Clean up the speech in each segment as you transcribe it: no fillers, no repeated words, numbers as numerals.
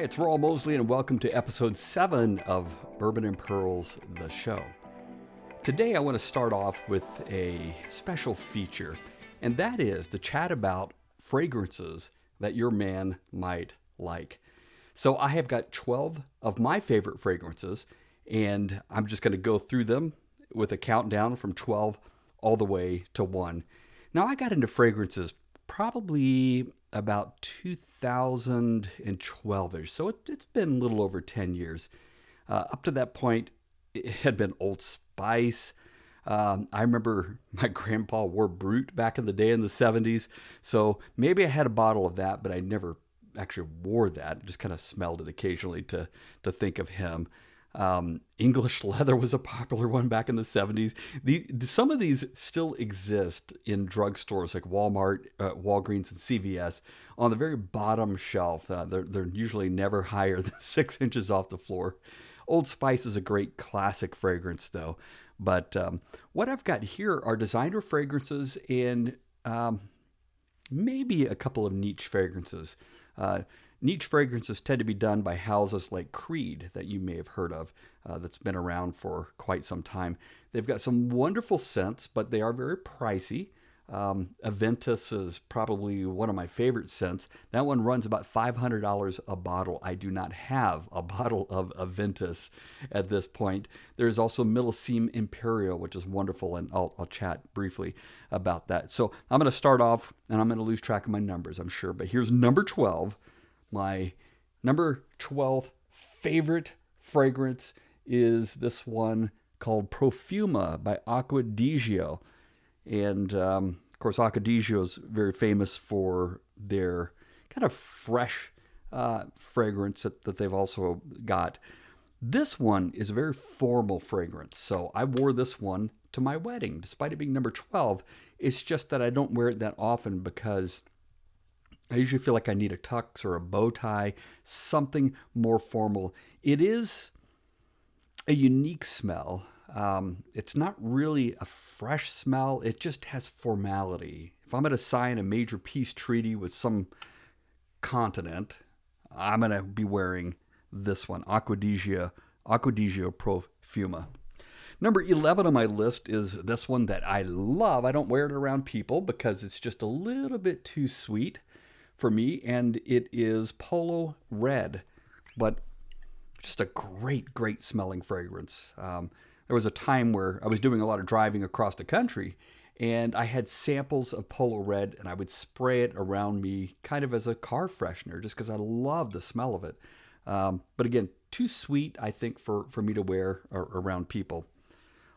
Hi, it's Raul Mosley, and welcome to episode 7 of Bourbon and Pearls, the show. Today, I want to start off with a special feature, and that is to chat about fragrances that your man might like. So, I have got 12 of my favorite fragrances, and I'm just going to go through them with a countdown from 12 all the way to 1. Now, I got into fragrances probably about 2012-ish, so it's been a little over 10 years. Up to that point, it had been Old Spice. I remember my grandpa wore Brut back in the day in the 70s, so maybe I had a bottle of that, but I never actually wore that. Just kind of smelled it occasionally to think of him. English leather was a popular one back in the 70s. Some of these still exist in drugstores like Walmart, Walgreens, and CVS on the very bottom shelf. They're usually never higher than 6 inches off the floor. Old Spice is a great classic fragrance, though. But what I've got here are designer fragrances and maybe a couple of niche fragrances. Niche fragrances tend to be done by houses like Creed that you may have heard of, that's been around for quite some time. They've got some wonderful scents, but they are very pricey. Aventus is probably one of my favorite scents. That one runs about $500 a bottle. I do not have a bottle of Aventus at this point. There's also Millesime Imperial, which is wonderful, and I'll chat briefly about that. So I'm going to start off, and I'm going to lose track of my numbers, I'm sure, but here's number 12. My number 12 favorite fragrance is this one called Profuma by Acqua di Gio. And, of course, Acqua di Gio is very famous for their kind of fresh fragrance that they've also got. This one is a very formal fragrance. So I wore this one to my wedding. Despite it being number 12, it's just that I don't wear it that often because I usually feel like I need a tux or a bow tie, something more formal. It is a unique smell. It's not really a fresh smell. It just has formality. If I'm going to sign a major peace treaty with some continent, I'm going to be wearing this one, Acqua di Gio Profuma. Number 11 on my list is this one that I love. I don't wear it around people because it's just a little bit too sweet for me, and it is Polo Red, but just a great smelling fragrance. There was a time where I was doing a lot of driving across the country, and I had samples of Polo Red, and I would spray it around me kind of as a car freshener just because I love the smell of it. But again, too sweet, I think, for me to wear around people.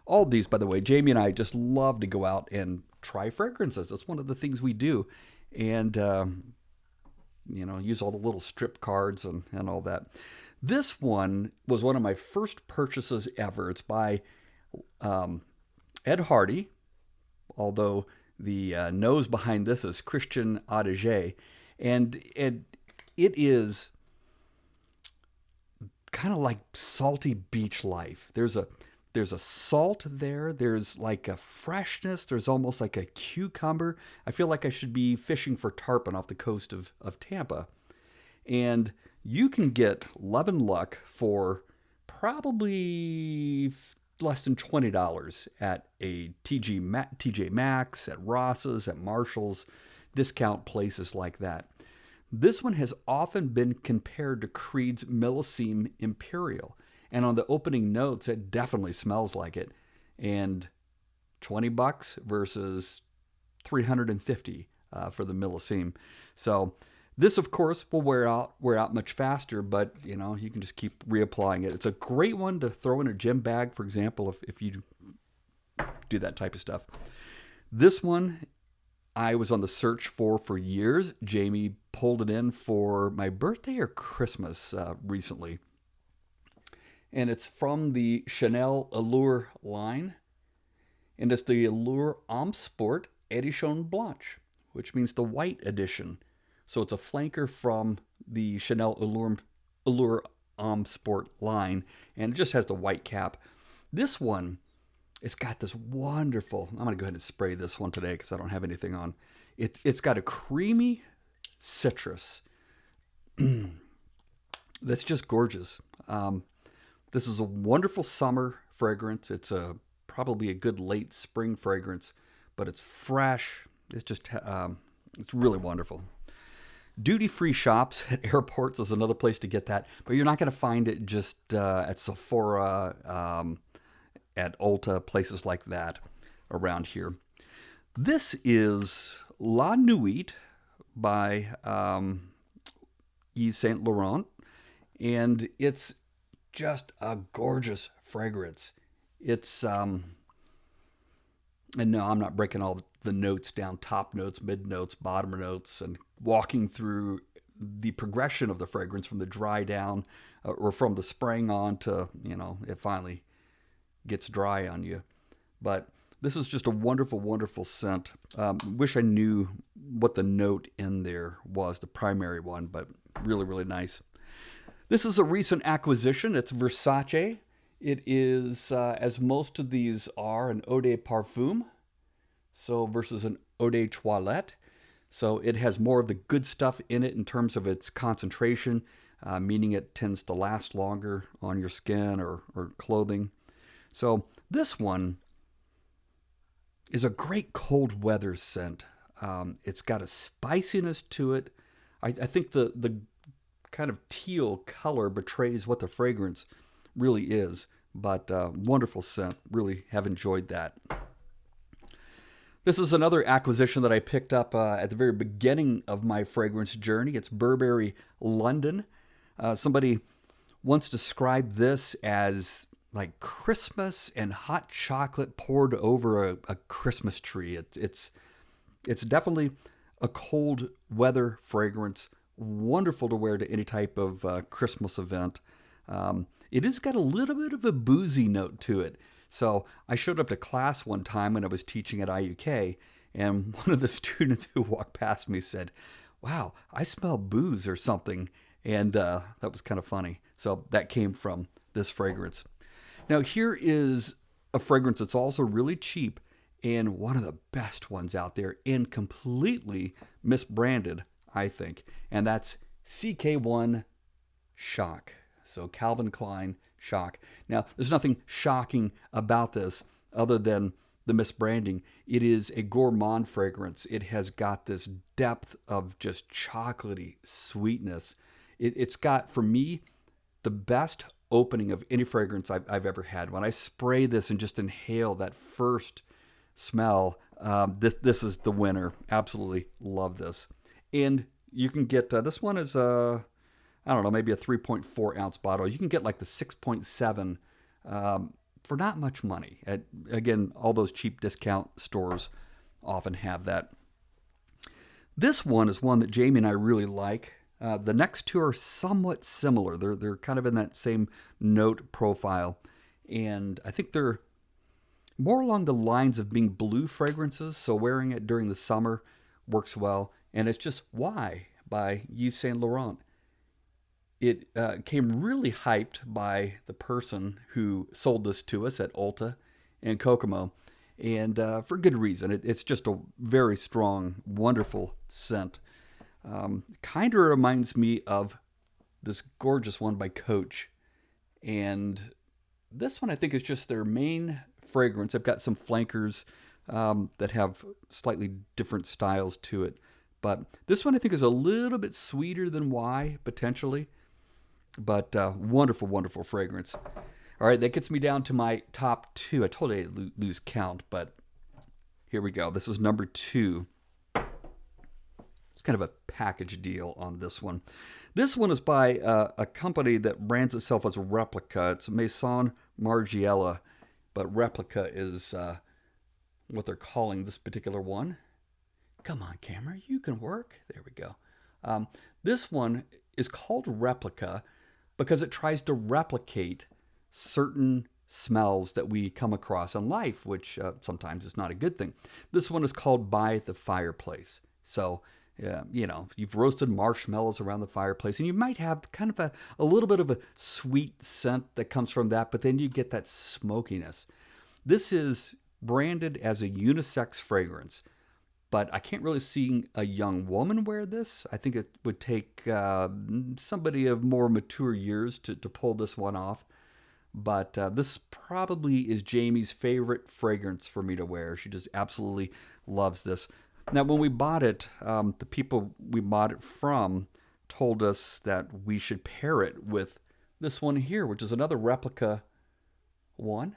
All of these, by the way, Jamie and I just love to go out and try fragrances. That's one of the things we do. And use all the little strip cards and all that. This one was one of my first purchases ever. It's by Ed Hardy, although the nose behind this is Christian Audigier. And it is kind of like salty beach life. There's a salt there. There's like a freshness. There's almost like a cucumber. I feel like I should be fishing for tarpon off the coast of Tampa. And you can get Love and Luck for probably less than $20 at a TJ Maxx, at Ross's, at Marshall's, discount places like that. This one has often been compared to Creed's Millesime Imperial. And on the opening notes, it definitely smells like it. And $20 versus $350 for the Millesime. So this, of course, will wear out much faster, but you can just keep reapplying it. It's a great one to throw in a gym bag, for example, if you do that type of stuff. This one I was on the search for years. Jamie pulled it in for my birthday or Christmas recently. And it's from the Chanel Allure line. And it's the Allure Homme Sport Edition Blanche, which means the white edition. So it's a flanker from the Chanel Allure Homme Sport line. And it just has the white cap. This one, it's got this wonderful, I'm going to go ahead and spray this one today because I don't have anything on. It's got a creamy citrus. that's just gorgeous. This is a wonderful summer fragrance. It's probably a good late spring fragrance, but it's fresh. It's just it's really wonderful. Duty-free shops at airports is another place to get that, but you're not going to find it just at Sephora, at Ulta, places like that around here. This is La Nuit by Yves Saint Laurent, and it's just a gorgeous fragrance. It's and no, I'm not breaking all the notes down, top notes, mid notes, bottom notes, and walking through the progression of the fragrance from the dry down or from the spraying on to, it finally gets dry on you. But this is just a wonderful, wonderful scent. Wish I knew what the note in there was, the primary one, but really, really nice. This is a recent acquisition. It's Versace. It is, as most of these are, an eau de parfum, so versus an eau de toilette. So it has more of the good stuff in it in terms of its concentration, meaning it tends to last longer on your skin or clothing. So this one is a great cold weather scent. It's got a spiciness to it. I think the kind of teal color betrays what the fragrance really is, but wonderful scent. Really have enjoyed that. This is another acquisition that I picked up at the very beginning of my fragrance journey. It's Burberry London. Somebody once described this as like Christmas and hot chocolate poured over a Christmas tree. It's definitely a cold weather fragrance, wonderful to wear to any type of Christmas event. It has got a little bit of a boozy note to it. So I showed up to class one time when I was teaching at IUK, and one of the students who walked past me said, "Wow, I smell booze or something." And that was kind of funny. So that came from this fragrance. Now here is a fragrance that's also really cheap and one of the best ones out there and completely misbranded, I think. And that's CK1 Shock. So Calvin Klein Shock. Now, there's nothing shocking about this other than the misbranding. It is a gourmand fragrance. It has got this depth of just chocolatey sweetness. It's got, for me, the best opening of any fragrance I've ever had. When I spray this and just inhale that first smell, this is the winner. Absolutely love this. And you can get, this one is I don't know, maybe a 3.4 ounce bottle. You can get like the 6.7 for not much money. Again, all those cheap discount stores often have that. This one is one that Jamie and I really like. The next two are somewhat similar. They're kind of in that same note profile. And I think they're more along the lines of being blue fragrances. So wearing it during the summer works well. And it's just Why by Yves Saint Laurent. It came really hyped by the person who sold this to us at Ulta and Kokomo, and for good reason. It's just a very strong, wonderful scent. Kind of reminds me of this gorgeous one by Coach, and this one I think is just their main fragrance. I've got some flankers that have slightly different styles to it, but this one I think is a little bit sweeter than Why, potentially. But wonderful, wonderful fragrance. All right, that gets me down to my top two. I told you I'd lose count, but here we go. This is number 2. It's kind of a package deal on this one. This one is by a company that brands itself as Replica. It's Maison Margiela, but Replica is what they're calling this particular one. Come on, camera, you can work. There we go. This one is called Replica because it tries to replicate certain smells that we come across in life, which sometimes is not a good thing. This one is called By the Fireplace. So, you've roasted marshmallows around the fireplace, and you might have kind of a little bit of a sweet scent that comes from that, but then you get that smokiness. This is branded as a unisex fragrance. but I can't really see a young woman wear this. I think it would take somebody of more mature years to pull this one off. But this probably is Jamie's favorite fragrance for me to wear. She just absolutely loves this. Now, when we bought it, the people we bought it from told us that we should pair it with this one here, which is another replica one.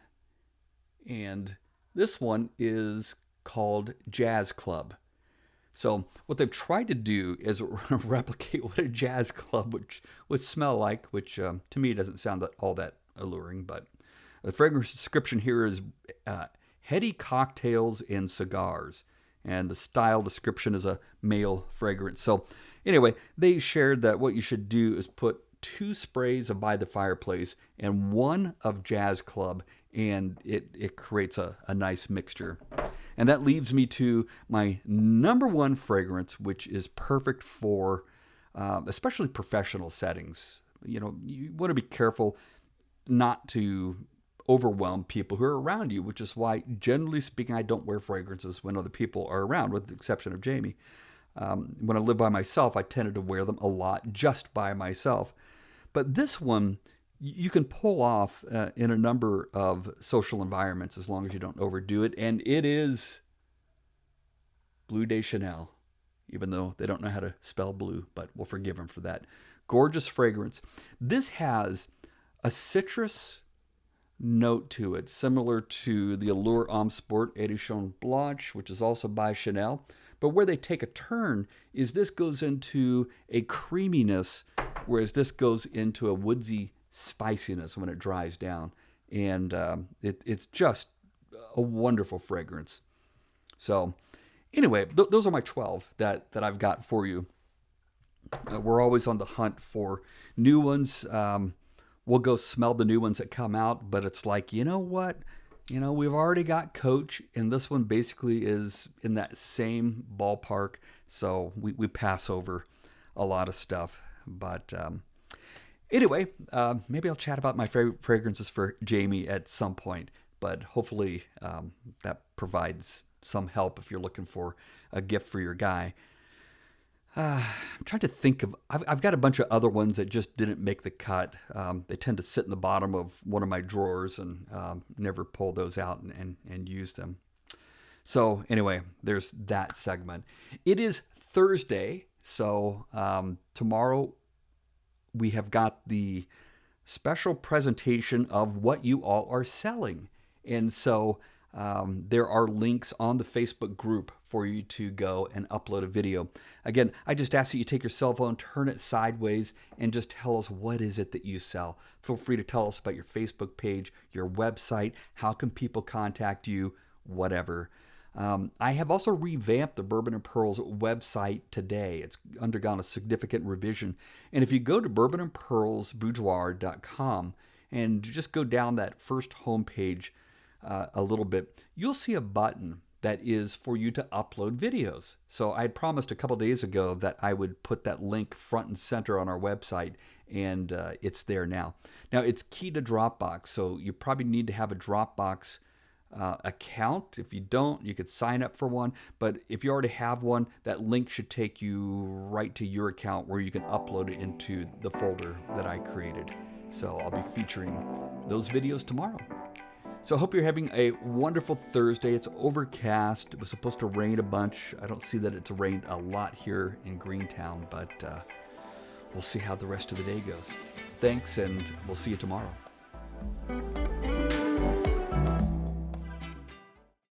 And this one is called Jazz Club. So what they've tried to do is replicate what a jazz club would smell like, which to me doesn't sound all that alluring. But the fragrance description here is heady cocktails and cigars. And the style description is a male fragrance. So anyway, they shared that what you should do is put 2 sprays of By the Fireplace and 1 of Jazz Club, and it creates a nice mixture. And that leads me to my number 1 fragrance, which is perfect for especially professional settings. You know, you want to be careful not to overwhelm people who are around you, which is why, generally speaking, I don't wear fragrances when other people are around, with the exception of Jamie. When I live by myself, I tended to wear them a lot just by myself. But this one, you can pull off in a number of social environments as long as you don't overdo it. And it is Bleu de Chanel, even though they don't know how to spell blue, but we'll forgive them for that. Gorgeous fragrance. This has a citrus note to it, similar to the Allure Homme Sport Edition Blanche, which is also by Chanel. But where they take a turn is this goes into a creaminess, whereas this goes into a woodsy spiciness when it dries down. And it's just a wonderful fragrance. So anyway, those are my 12 that I've got for you. We're always on the hunt for new ones. We'll go smell the new ones that come out, but it's like, you know what? You know, we've already got Coach, and this one basically is in that same ballpark. So we pass over a lot of stuff. But anyway, maybe I'll chat about my favorite fragrances for Jamie at some point. But hopefully that provides some help if you're looking for a gift for your guy. I'm trying to think of, I've got a bunch of other ones that just didn't make the cut. They tend to sit in the bottom of one of my drawers, and never pull those out and use them. So anyway, there's that segment. It is Thursday, so tomorrow we have got the special presentation of what you all are selling. And so there are links on the Facebook group for you to go and upload a video. Again, I just ask that you take your cell phone, turn it sideways, and just tell us what is it that you sell. Feel free to tell us about your Facebook page, your website, how can people contact you, whatever. I have also revamped the Bourbon and Pearls website today. It's undergone a significant revision. And if you go to bourbonandpearlsboudoir.com and just go down that first homepage a little bit, you'll see a button that is for you to upload videos. So I had promised a couple days ago that I would put that link front and center on our website, and it's there now. Now, it's key to Dropbox, so you probably need to have a Dropbox account. If you don't, you could sign up for one. But if you already have one, that link should take you right to your account where you can upload it into the folder that I created. So I'll be featuring those videos tomorrow. So I hope you're having a wonderful Thursday. It's overcast. It was supposed to rain a bunch. I don't see that it's rained a lot here in Greentown, but we'll see how the rest of the day goes. Thanks, and we'll see you tomorrow.